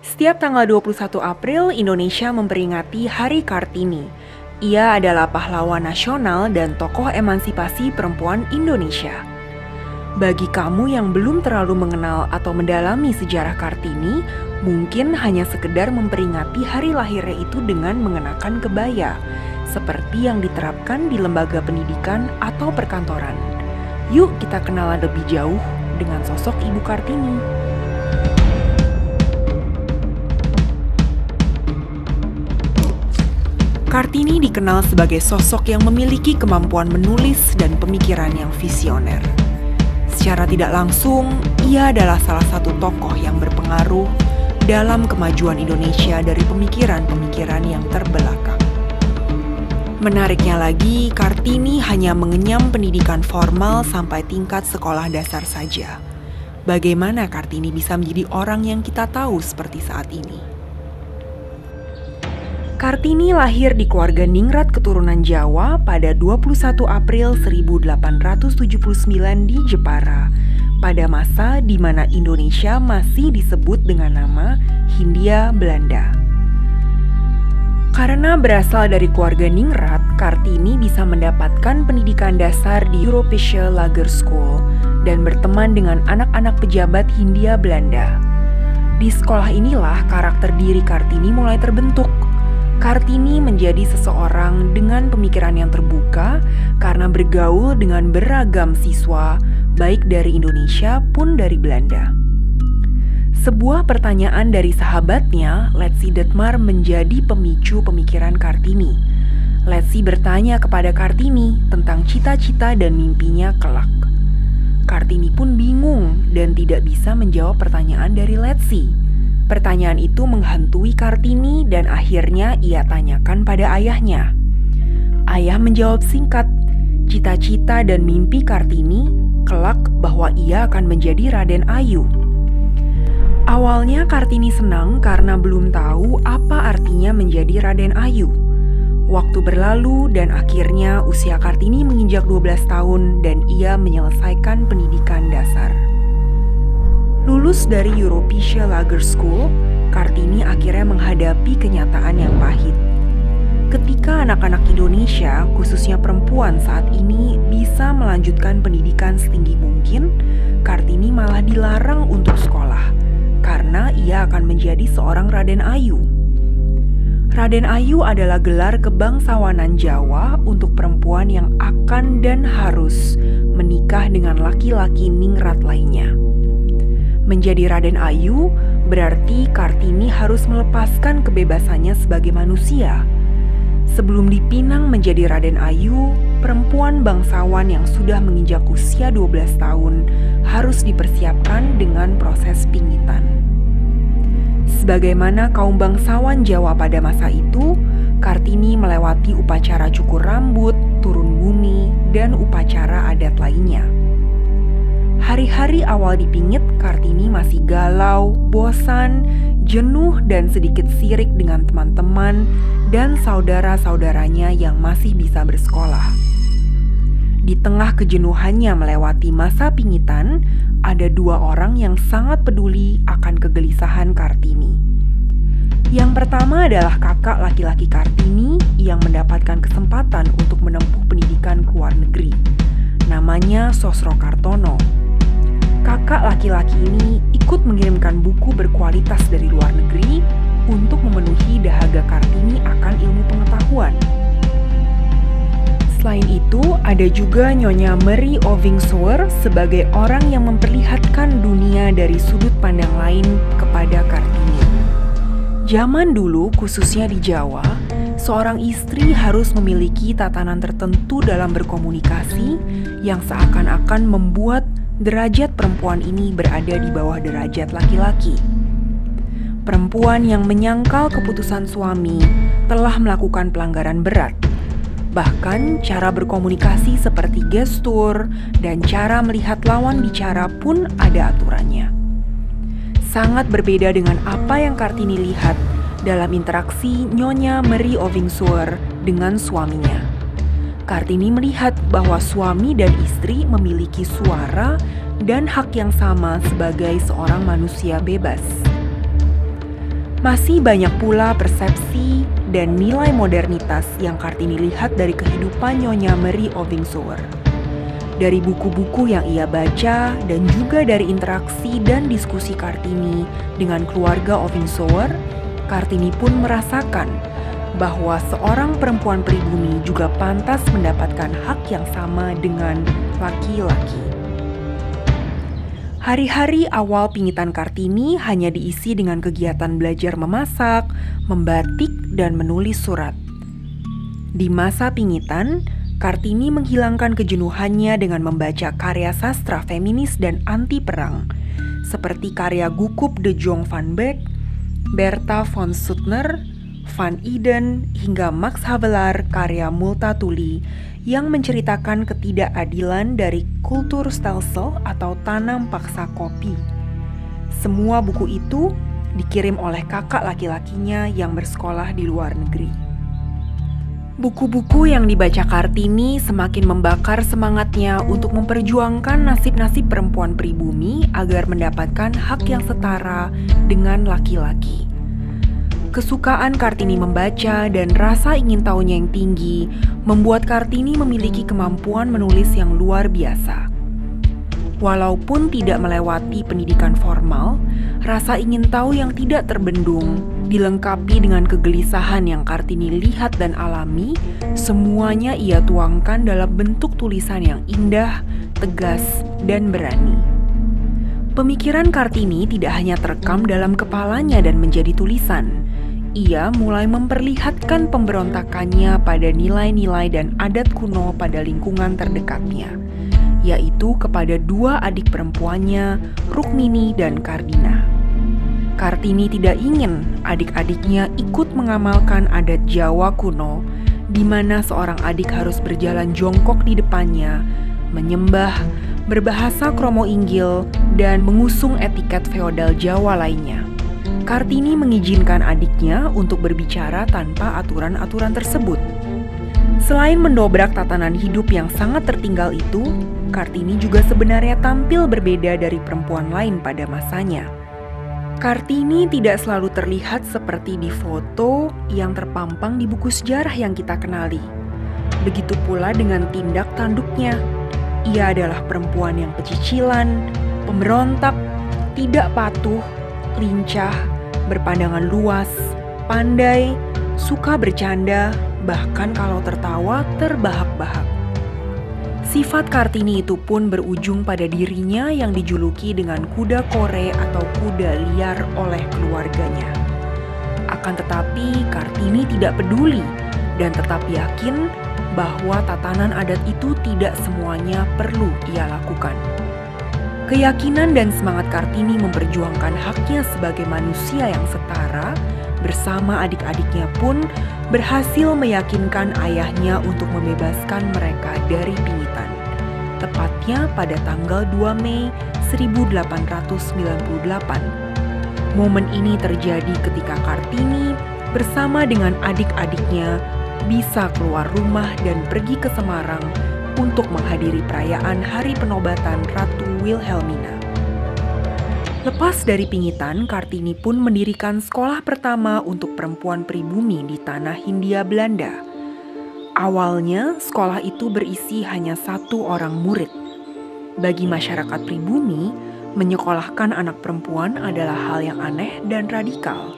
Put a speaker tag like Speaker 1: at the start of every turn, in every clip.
Speaker 1: Setiap tanggal 21 April, Indonesia memperingati Hari Kartini. Ia adalah pahlawan nasional dan tokoh emansipasi perempuan Indonesia. Bagi kamu yang belum terlalu mengenal atau mendalami sejarah Kartini, mungkin hanya sekedar memperingati hari lahirnya itu dengan mengenakan kebaya, seperti yang diterapkan di lembaga pendidikan atau perkantoran. Yuk kita kenalan lebih jauh dengan sosok Ibu Kartini. Kartini dikenal sebagai sosok yang memiliki kemampuan menulis dan pemikiran yang visioner. Secara tidak langsung, ia adalah salah satu tokoh yang berpengaruh dalam kemajuan Indonesia dari pemikiran-pemikiran yang terbelakang. Menariknya lagi, Kartini hanya mengenyam pendidikan formal sampai tingkat sekolah dasar saja. Bagaimana Kartini bisa menjadi orang yang kita tahu seperti saat ini? Kartini lahir di keluarga ningrat keturunan Jawa pada 21 April 1879 di Jepara, pada masa di mana Indonesia masih disebut dengan nama Hindia Belanda. Karena berasal dari keluarga ningrat, Kartini bisa mendapatkan pendidikan dasar di Europäische Lagerschool dan berteman dengan anak-anak pejabat Hindia Belanda. Di sekolah inilah karakter diri Kartini mulai terbentuk. Kartini menjadi seseorang dengan pemikiran yang terbuka karena bergaul dengan beragam siswa, baik dari Indonesia pun dari Belanda. Sebuah pertanyaan dari sahabatnya, Letsi Detmar, menjadi pemicu pemikiran Kartini. Letsi bertanya kepada Kartini tentang cita-cita dan mimpinya kelak. Kartini pun bingung dan tidak bisa menjawab pertanyaan dari Letsi. Pertanyaan itu menghantui Kartini dan akhirnya ia tanyakan pada ayahnya. Ayah menjawab singkat, cita-cita dan mimpi Kartini kelak bahwa ia akan menjadi Raden Ayu. Awalnya Kartini senang karena belum tahu apa artinya menjadi Raden Ayu. Waktu berlalu dan akhirnya usia Kartini menginjak 12 tahun dan ia menyelesaikan pendidikan dasar. Lulus dari Europäische Lagerschool, Kartini akhirnya menghadapi kenyataan yang pahit. Ketika anak-anak Indonesia, khususnya perempuan saat ini, bisa melanjutkan pendidikan setinggi mungkin, Kartini malah dilarang untuk sekolah, karena ia akan menjadi seorang Raden Ayu. Raden Ayu adalah gelar kebangsawanan Jawa untuk perempuan yang akan dan harus menikah dengan laki-laki ningrat lainnya. Menjadi Raden Ayu berarti Kartini harus melepaskan kebebasannya sebagai manusia. Sebelum dipinang menjadi Raden Ayu, perempuan bangsawan yang sudah menginjak usia 12 tahun harus dipersiapkan dengan proses pingitan. Sebagaimana kaum bangsawan Jawa pada masa itu, Kartini melewati upacara cukur rambut, turun bumi, dan upacara adat lainnya. Hari-hari awal dipingit, Kartini masih galau, bosan, jenuh, dan sedikit sirik dengan teman-teman dan saudara-saudaranya yang masih bisa bersekolah. Di tengah kejenuhannya melewati masa pingitan, ada dua orang yang sangat peduli akan kegelisahan Kartini. Yang pertama adalah kakak laki-laki Kartini yang mendapatkan kesempatan untuk menempuh pendidikan ke luar negeri. Namanya Sosro Kartono. Kakak laki-laki ini ikut mengirimkan buku berkualitas dari luar negeri untuk memenuhi dahaga Kartini akan ilmu pengetahuan. Selain itu, ada juga Nyonya Marie Ovingsoer sebagai orang yang memperlihatkan dunia dari sudut pandang lain kepada Kartini. Zaman dulu, khususnya di Jawa, seorang istri harus memiliki tatanan tertentu dalam berkomunikasi yang seakan-akan membuat derajat perempuan ini berada di bawah derajat laki-laki. Perempuan yang menyangkal keputusan suami telah melakukan pelanggaran berat. Bahkan cara berkomunikasi seperti gestur dan cara melihat lawan bicara pun ada aturannya. Sangat berbeda dengan apa yang Kartini lihat dalam interaksi Nyonya Marie Ovingsoer dengan suaminya. Kartini melihat bahwa suami dan istri memiliki suara dan hak yang sama sebagai seorang manusia bebas. Masih banyak pula persepsi dan nilai modernitas yang Kartini lihat dari kehidupan Nyonya Marie Ovingsower. Dari buku-buku yang ia baca dan juga dari interaksi dan diskusi Kartini dengan keluarga Ovingsower, Kartini pun merasakan bahwa seorang perempuan pribumi juga pantas mendapatkan hak yang sama dengan laki-laki. Hari-hari awal pingitan Kartini hanya diisi dengan kegiatan belajar memasak, membatik, dan menulis surat. Di masa pingitan, Kartini menghilangkan kejenuhannya dengan membaca karya sastra feminis dan anti perang, seperti karya Gukup de Jong van Beek, Bertha von Suttner, Van Eden, hingga Max Havelaar karya Multatuli yang menceritakan ketidakadilan dari kultur stelsel atau tanam paksa kopi. Semua buku itu dikirim oleh kakak laki-lakinya yang bersekolah di luar negeri. Buku-buku yang dibaca Kartini semakin membakar semangatnya untuk memperjuangkan nasib-nasib perempuan pribumi agar mendapatkan hak yang setara dengan laki-laki. Kesukaan Kartini membaca dan rasa ingin tahunya yang tinggi membuat Kartini memiliki kemampuan menulis yang luar biasa. Walaupun tidak melewati pendidikan formal, rasa ingin tahu yang tidak terbendung dilengkapi dengan kegelisahan yang Kartini lihat dan alami, semuanya ia tuangkan dalam bentuk tulisan yang indah, tegas, dan berani. Pemikiran Kartini tidak hanya terekam dalam kepalanya dan menjadi tulisan. Ia mulai memperlihatkan pemberontakannya pada nilai-nilai dan adat kuno pada lingkungan terdekatnya, yaitu kepada dua adik perempuannya, Rukmini dan Kardina. Kartini tidak ingin adik-adiknya ikut mengamalkan adat Jawa kuno, di mana seorang adik harus berjalan jongkok di depannya, menyembah, berbahasa kromo inggil, dan mengusung etiket feodal Jawa lainnya. Kartini mengizinkan adiknya untuk berbicara tanpa aturan-aturan tersebut. Selain mendobrak tatanan hidup yang sangat tertinggal itu, Kartini juga sebenarnya tampil berbeda dari perempuan lain pada masanya. Kartini tidak selalu terlihat seperti di foto yang terpampang di buku sejarah yang kita kenali. Begitu pula dengan tindak tanduknya. Ia adalah perempuan yang pecicilan, pemberontak, tidak patuh, lincah, berpandangan luas, pandai, suka bercanda, bahkan kalau tertawa terbahak-bahak. Sifat Kartini itu pun berujung pada dirinya yang dijuluki dengan kuda kore atau kuda liar oleh keluarganya. Akan tetapi Kartini tidak peduli dan tetap yakin bahwa tatanan adat itu tidak semuanya perlu ia lakukan. Keyakinan dan semangat Kartini memperjuangkan haknya sebagai manusia yang setara bersama adik-adiknya pun berhasil meyakinkan ayahnya untuk membebaskan mereka dari pingitan. Tepatnya pada tanggal 2 Mei 1898. Momen ini terjadi ketika Kartini bersama dengan adik-adiknya bisa keluar rumah dan pergi ke Semarang untuk menghadiri perayaan Hari Penobatan Ratu Wilhelmina. Lepas dari pingitan, Kartini pun mendirikan sekolah pertama untuk perempuan pribumi di tanah Hindia Belanda. Awalnya, sekolah itu berisi hanya 1 orang murid. Bagi masyarakat pribumi, menyekolahkan anak perempuan adalah hal yang aneh dan radikal.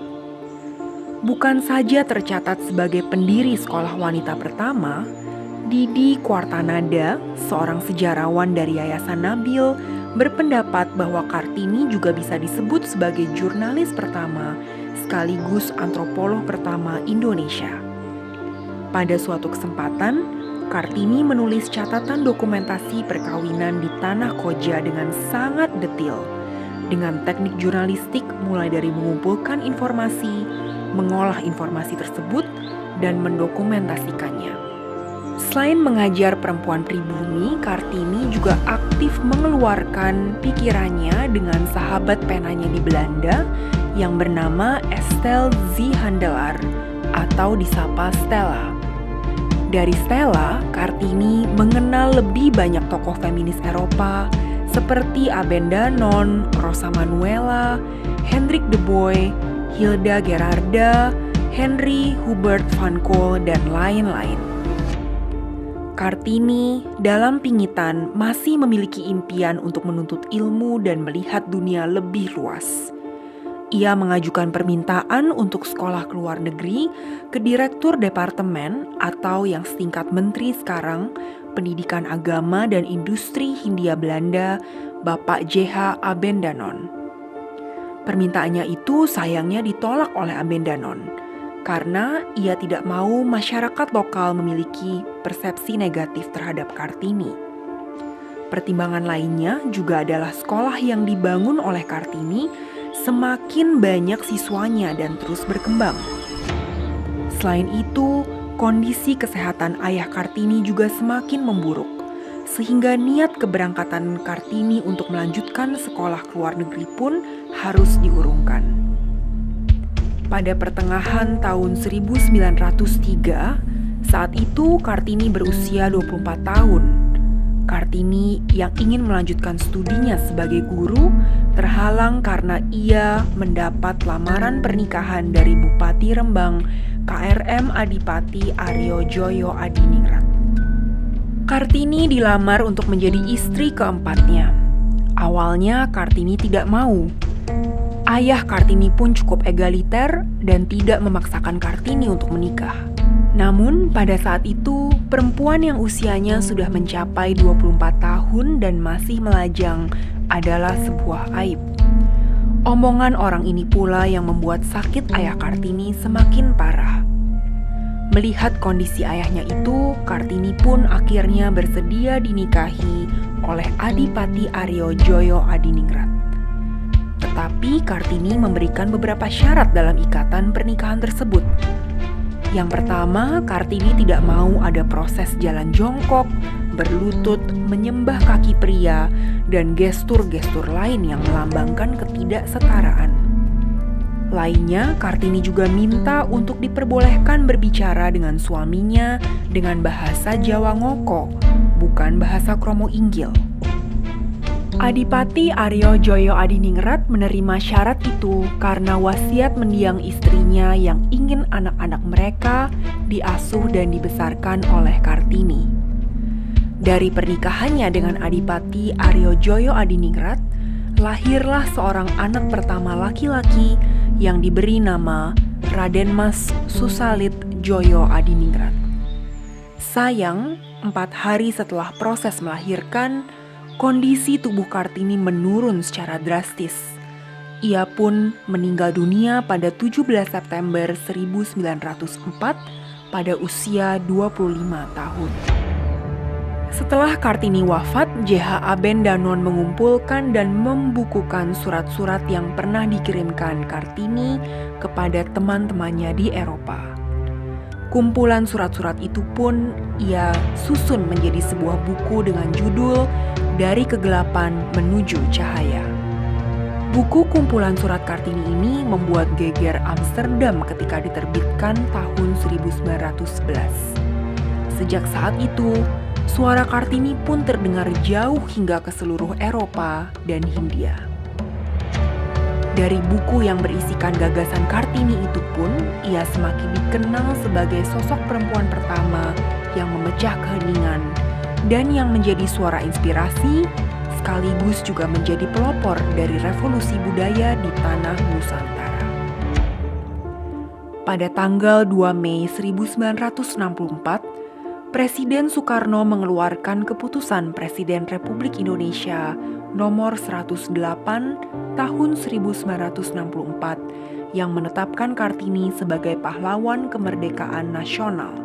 Speaker 1: Bukan saja tercatat sebagai pendiri sekolah wanita pertama, Didi Quartanada, seorang sejarawan dari Yayasan Nabil, berpendapat bahwa Kartini juga bisa disebut sebagai jurnalis pertama sekaligus antropolog pertama Indonesia. Pada suatu kesempatan, Kartini menulis catatan dokumentasi perkawinan di Tanah Koja dengan sangat detil, dengan teknik jurnalistik mulai dari mengumpulkan informasi, mengolah informasi tersebut, dan mendokumentasikannya. Selain mengajar perempuan pribumi, Kartini juga aktif mengeluarkan pikirannya dengan sahabat penanya di Belanda yang bernama Estelle Zihandelaar atau disapa Stella. Dari Stella, Kartini mengenal lebih banyak tokoh feminis Eropa seperti Abenda Non, Rosa Manuela, Hendrik de Boy, Hilda Gerarda, Henry Hubert van Cole, dan lain-lain. Kartini dalam pingitan masih memiliki impian untuk menuntut ilmu dan melihat dunia lebih luas. Ia mengajukan permintaan untuk sekolah ke luar negeri ke Direktur Departemen atau yang setingkat menteri sekarang, Pendidikan Agama dan Industri Hindia Belanda, Bapak J.H. Abendanon. Permintaannya itu sayangnya ditolak oleh Abendanon karena ia tidak mau masyarakat lokal memiliki persepsi negatif terhadap Kartini. Pertimbangan lainnya juga adalah sekolah yang dibangun oleh Kartini semakin banyak siswanya dan terus berkembang. Selain itu, kondisi kesehatan ayah Kartini juga semakin memburuk, sehingga niat keberangkatan Kartini untuk melanjutkan sekolah ke luar negeri pun harus diurungkan. Pada pertengahan tahun 1903, saat itu Kartini berusia 24 tahun. Kartini yang ingin melanjutkan studinya sebagai guru terhalang karena ia mendapat lamaran pernikahan dari Bupati Rembang KRM Adipati Aryo Joyo Adiningrat. Kartini dilamar untuk menjadi istri keempatnya. Awalnya Kartini tidak mau. Ayah Kartini pun cukup egaliter dan tidak memaksakan Kartini untuk menikah. Namun pada saat itu, perempuan yang usianya sudah mencapai 24 tahun dan masih melajang adalah sebuah aib. Omongan orang ini pula yang membuat sakit ayah Kartini semakin parah. Melihat kondisi ayahnya itu, Kartini pun akhirnya bersedia dinikahi oleh Adipati Aryo Joyo Adiningrat. Tetapi Kartini memberikan beberapa syarat dalam ikatan pernikahan tersebut. Yang pertama, Kartini tidak mau ada proses jalan jongkok, berlutut, menyembah kaki pria, dan gestur-gestur lain yang melambangkan ketidaksetaraan. Lainnya, Kartini juga minta untuk diperbolehkan berbicara dengan suaminya dengan bahasa Jawa Ngoko, bukan bahasa Kromo Inggil. Adipati Aryo Joyo Adiningrat menerima syarat itu karena wasiat mendiang istrinya yang ingin anak-anak mereka diasuh dan dibesarkan oleh Kartini. Dari pernikahannya dengan Adipati Aryo Joyo Adiningrat, lahirlah seorang anak pertama laki-laki yang diberi nama Raden Mas Susalit Joyo Adiningrat. Sayang, 4 hari setelah proses melahirkan, kondisi tubuh Kartini menurun secara drastis. Ia pun meninggal dunia pada 17 September 1904 pada usia 25 tahun. Setelah Kartini wafat, J.H. Abendanon mengumpulkan dan membukukan surat-surat yang pernah dikirimkan Kartini kepada teman-temannya di Eropa. Kumpulan surat-surat itu pun ia susun menjadi sebuah buku dengan judul Dari Kegelapan Menuju Cahaya. Buku kumpulan surat Kartini ini membuat geger Amsterdam ketika diterbitkan tahun 1911. Sejak saat itu, suara Kartini pun terdengar jauh hingga ke seluruh Eropa dan Hindia. Dari buku yang berisikan gagasan Kartini itu pun, ia semakin dikenal sebagai sosok perempuan pertama yang memecah keheningan dan yang menjadi suara inspirasi, sekaligus juga menjadi pelopor dari revolusi budaya di tanah Nusantara. Pada tanggal 2 Mei 1964, Presiden Soekarno mengeluarkan keputusan Presiden Republik Indonesia nomor 108 tahun 1964 yang menetapkan Kartini sebagai pahlawan kemerdekaan nasional.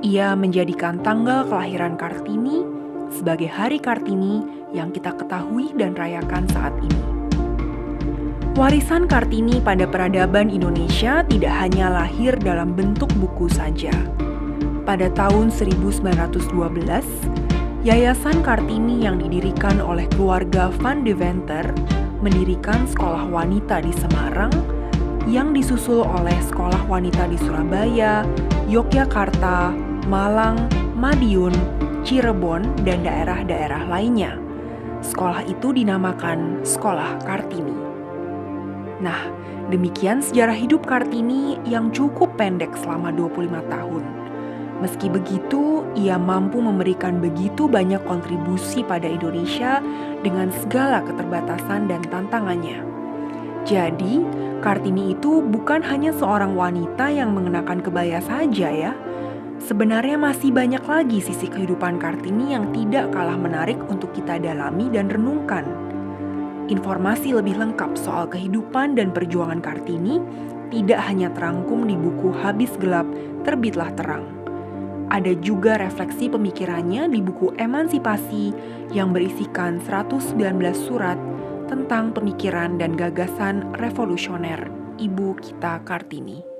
Speaker 1: Ia menjadikan tanggal kelahiran Kartini sebagai Hari Kartini yang kita ketahui dan rayakan saat ini. Warisan Kartini pada peradaban Indonesia tidak hanya lahir dalam bentuk buku saja. Pada tahun 1912, Yayasan Kartini yang didirikan oleh keluarga Van Deventer mendirikan sekolah wanita di Semarang yang disusul oleh sekolah wanita di Surabaya, Yogyakarta, Malang, Madiun, Cirebon, dan daerah-daerah lainnya. Sekolah itu dinamakan Sekolah Kartini. Nah, demikian sejarah hidup Kartini yang cukup pendek selama 25 tahun. Meski begitu, ia mampu memberikan begitu banyak kontribusi pada Indonesia dengan segala keterbatasan dan tantangannya. Jadi, Kartini itu bukan hanya seorang wanita yang mengenakan kebaya saja ya. Sebenarnya masih banyak lagi sisi kehidupan Kartini yang tidak kalah menarik untuk kita dalami dan renungkan. Informasi lebih lengkap soal kehidupan dan perjuangan Kartini tidak hanya terangkum di buku Habis Gelap, Terbitlah Terang. Ada juga refleksi pemikirannya di buku Emansipasi yang berisikan 119 surat tentang pemikiran dan gagasan revolusioner Ibu kita Kartini.